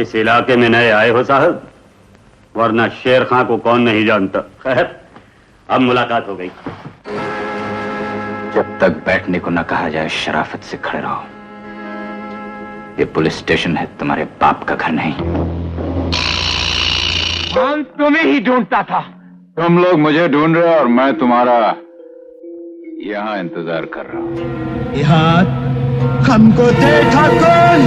इस इलाके में नए आए हो साहब, वरना शेर खां को कौन नहीं जानता। खैर, अब मुलाकात हो गई। जब तक बैठने को न कहा जाए शराफत से खड़े रहो। ये पुलिस स्टेशन है, तुम्हारे बाप का घर नहीं। मैं तुम्हें ही ढूंढता था। तुम लोग मुझे ढूंढ रहे हो और मैं तुम्हारा यहाँ इंतजार कर रहा हूँ। यहाँ हमको देखा कौन?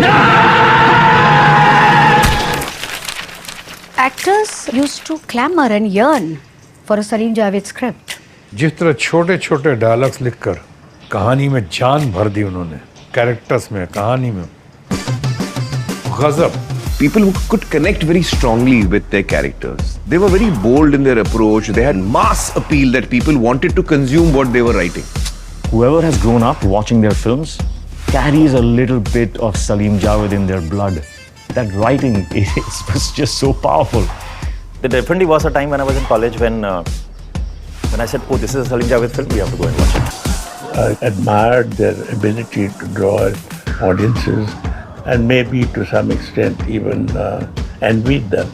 Actors used to clamor and yearn for a Salim Javed script. जिस तरह छोटे छोटे डायलॉग्स लिखकर कहानी में जान भर दी उन्होंने, कैरेक्टर्स में, कहानी में, गजब। People who could connect very strongly with their characters. They were very bold in their approach. They had mass appeal that people wanted to consume what they were writing. Whoever has grown up watching their films carries a little bit of Salim Javed in their blood. That writing was just so powerful. There definitely was a time when I was in college when I said, "Oh, this is a Salim Javed film. We have to go and watch it." I admired their ability to draw audiences. And maybe to some extent even envied them.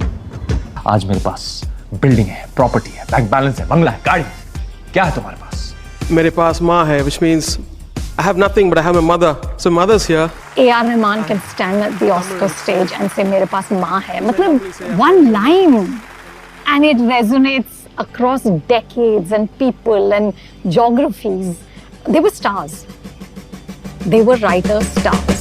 आज मेरे पास building है, property है, bank balance है, बंगला है, गाड़ी है। क्या है तुम्हारे पास? मेरे पास माँ है, which means I have nothing but I have my mother. So mother's here. A.R. Rahman can stand at the Oscar stage and say मेरे पास माँ है. मतलब one line and it resonates across decades and people and geographies. They were stars. They were writer stars.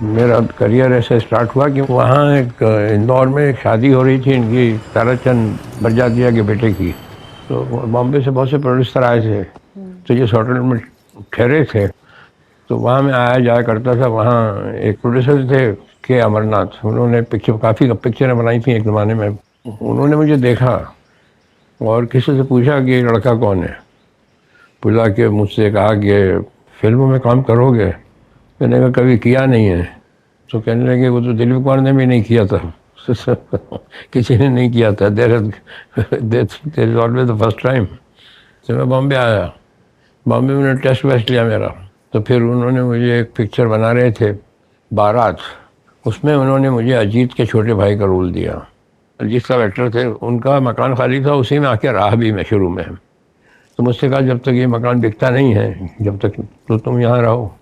मेरा career ऐसे start हुआ कि वहाँ एक इंदौर में एक शादी हो रही थी इनकी, ताराचंद बरजातिया के बेटे की। तो बॉम्बे से बहुत से प्रोड्यूसर आए थे, तो जिस होटल में ठहरे थे तो वहाँ मैं आया जाया करता था। वहाँ एक प्रोड्यूसर थे के अमरनाथ, उन्होंने काफ़ी पिक्चरें बनाई थी एक ज़माने में। उन्होंने मुझे देखा और किसी से पूछा कि ये लड़का कौन है। बुला के मुझसे कहा कि फिल्मों में काम करोगे? मैंने कहा कभी किया नहीं है। तो कहने लगे वो तो दिलीप कुमार ने भी नहीं किया था, किसी ने नहीं किया था। There is always the first time. तो मैं बॉम्बे आया, बॉम्बे में उन्होंने टेस्ट वेस्ट लिया मेरा। तो फिर उन्होंने मुझे एक पिक्चर बना रहे थे बारात, उसमें उन्होंने मुझे अजीत के छोटे भाई का रोल दिया। अजीत साहब एक्टर थे, उनका मकान खाली था, उसी में आके रहा भी मैं शुरू में। तो मुझसे कहा जब तक ये मकान बिकता नहीं है, जब तक तो तुम यहाँ रहो।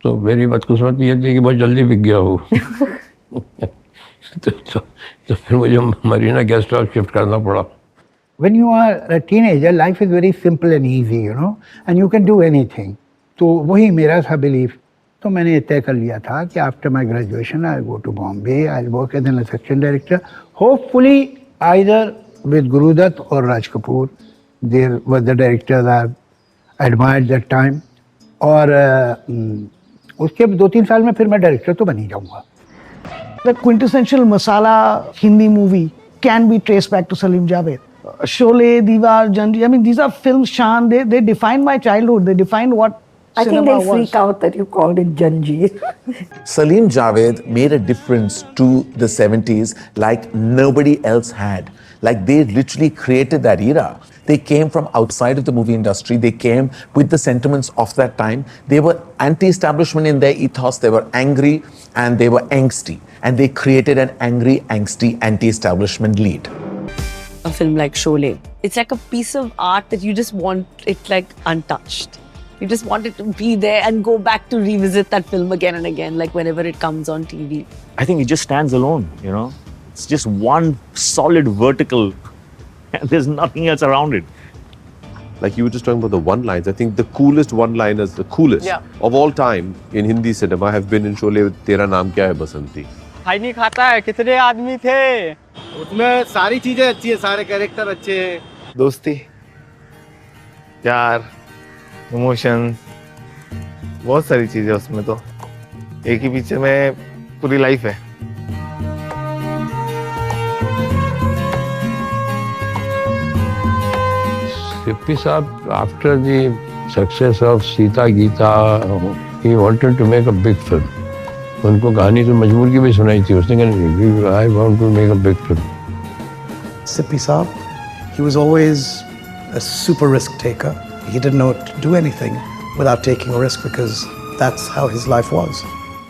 तो मेरी बदकिस्मती ये थी कि बहुत जल्दी बिक गया हो। तो फिर मुझे मरीना गेस्ट हाउस शिफ्ट करना पड़ा। When you are a teenager, life is very simple and easy, you know, and you can do anything. तो वही मेरा था बिलीफ। तो मैंने तय कर लिया था कि after my graduation I go to Bombay, I work as an assistant director, hopefully either with Guru Dutt और Raj Kapoor. There were the directors I admired that time. और उसके 2-3 साल में फिर मैं डायरेक्टर तो बन ही जाऊंगा। The quintessential masala Hindi movie can be traced back to Salim Javed. Sholay, Diwar, Janji. I mean, these are films, Shan. They defined my childhood. They defined what I think they'll freak out that you called it Janji. Salim Javed made a difference to the 70s like nobody else had. Like they literally created that era. They came from outside of the movie industry. They came with the sentiments of that time. They were anti-establishment in their ethos. They were angry and they were angsty. And they created an angry, angsty, anti-establishment lead. A film like Sholay, it's like a piece of art that you just want it like untouched. You just want it to be there and go back to revisit that film again and again, like whenever it comes on TV. I think it just stands alone, you know. It's just one solid vertical and there's nothing else around it. Like you were just talking about the one-liners. I think the coolest one-liners, the coolest of all time in Hindi cinema have been in Sholay with Tera Naam Kya Hai Basanti. खाई नहीं खाता है, कितने आदमी थे? उसमें सारी चीजें अच्छी है, सारे कैरेक्टर अच्छे हैं। दोस्ती, प्यार, इमोशन, बहुत सारी चीजें उसमें। तो एक ही पीछे में पूरी लाइफ है। सिप्पी साहब, after the success of Sita Geeta, he wanted to make a big film. उनको कहानी तो मजबूर की भी सुनाई थी, उसने कहा I want to make a big film. Sippy Saab, he was always a super risk taker. He didn't know to do anything without taking a risk because that's how his life was.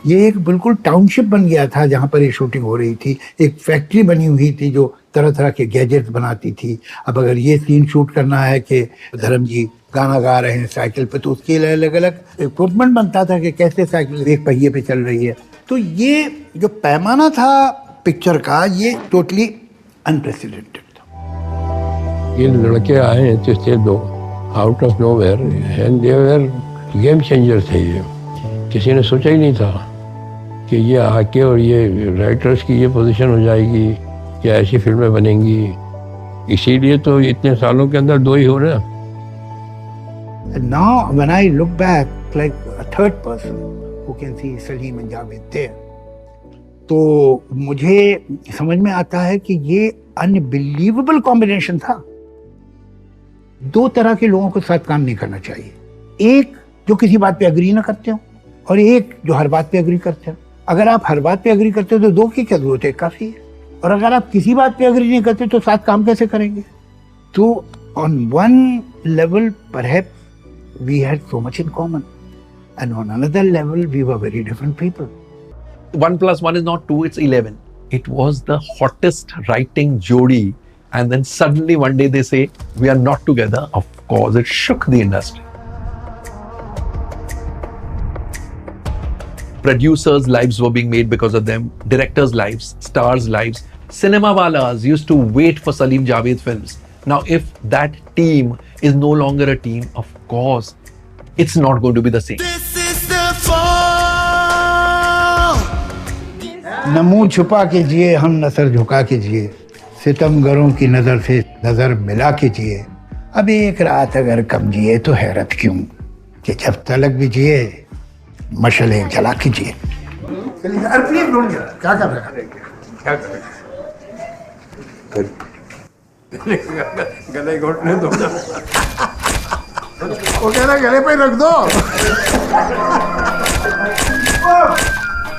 ये एक बिल्कुल township बन गया था जहाँ पर ये shooting हो रही थी. एक फैक्ट्री बनी हुई थी जो तरह तरह के गैजेट्स बनाती थी. अब अगर ये सीन शूट करना है कि धर्म जी गाना गा रहे हैं साइकिल पे, तो उसके लिए अलग अलग इक्विपमेंट बनता था कि कैसे साइकिल एक पहिए पे चल रही है. तो ये जो पैमाना था पिक्चर का, ये टोटली अनप्रेसिडेंटेड था. ये लड़के आए थे दो out of nowhere and they were game changer थे. ये किसी ने सोचा ही नहीं था कि ये आके और ये राइटर्स की ये पोजीशन हो जाएगी या ऐसी फिल्में बनेंगी. इसीलिए तो इतने सालों के अंदर दो ही हो रहे. Now when I look back like a third person who can see Salim and Javed there, तो मुझे समझ में आता है कि ये अनबिलीवेबल कॉम्बिनेशन था. दो तरह के लोगों को साथ काम नहीं करना चाहिए. एक जो किसी बात पे अग्री ना करते हो और एक जो हर बात पे अग्री करते हो. अगर आप हर बात पे अग्री करते हो तो दो की क्या जरूरत है, काफी है. और अगर आप किसी बात पे अग्री नहीं करते तो साथ काम कैसे करेंगे. तो on one level perhaps we had so much in common, and on another level we were very different people. 1 + 1 is not 2, it's 11. It was the hottest writing jodi, and then suddenly one day they say we are not together. Of course, it shook the industry. Producers' lives were being made because of them, directors' lives, stars' lives. Cinema walas used to wait for Salim Javed films. Now, if that team is no longer a team, of course, it's not going to be the same. न मुंह छुपा के जिए हम न sir झुका के जिए, सितमगरों की नजर से नजर मिला के जिए. अब एक रात अगर कम जिए तो हैरत क्यों कि जब तलक भी जिए मशलें जला के जिए. प्लीज डोंट क्या कर रहे हैं, क्या कर रहे हैं. गले घोटने दो. वो कह रहा गले पे रख दो.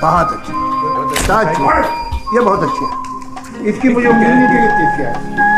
बहुत अच्छी, ये बहुत अच्छी है. इसकी मुझे उम्मीद नहीं थी.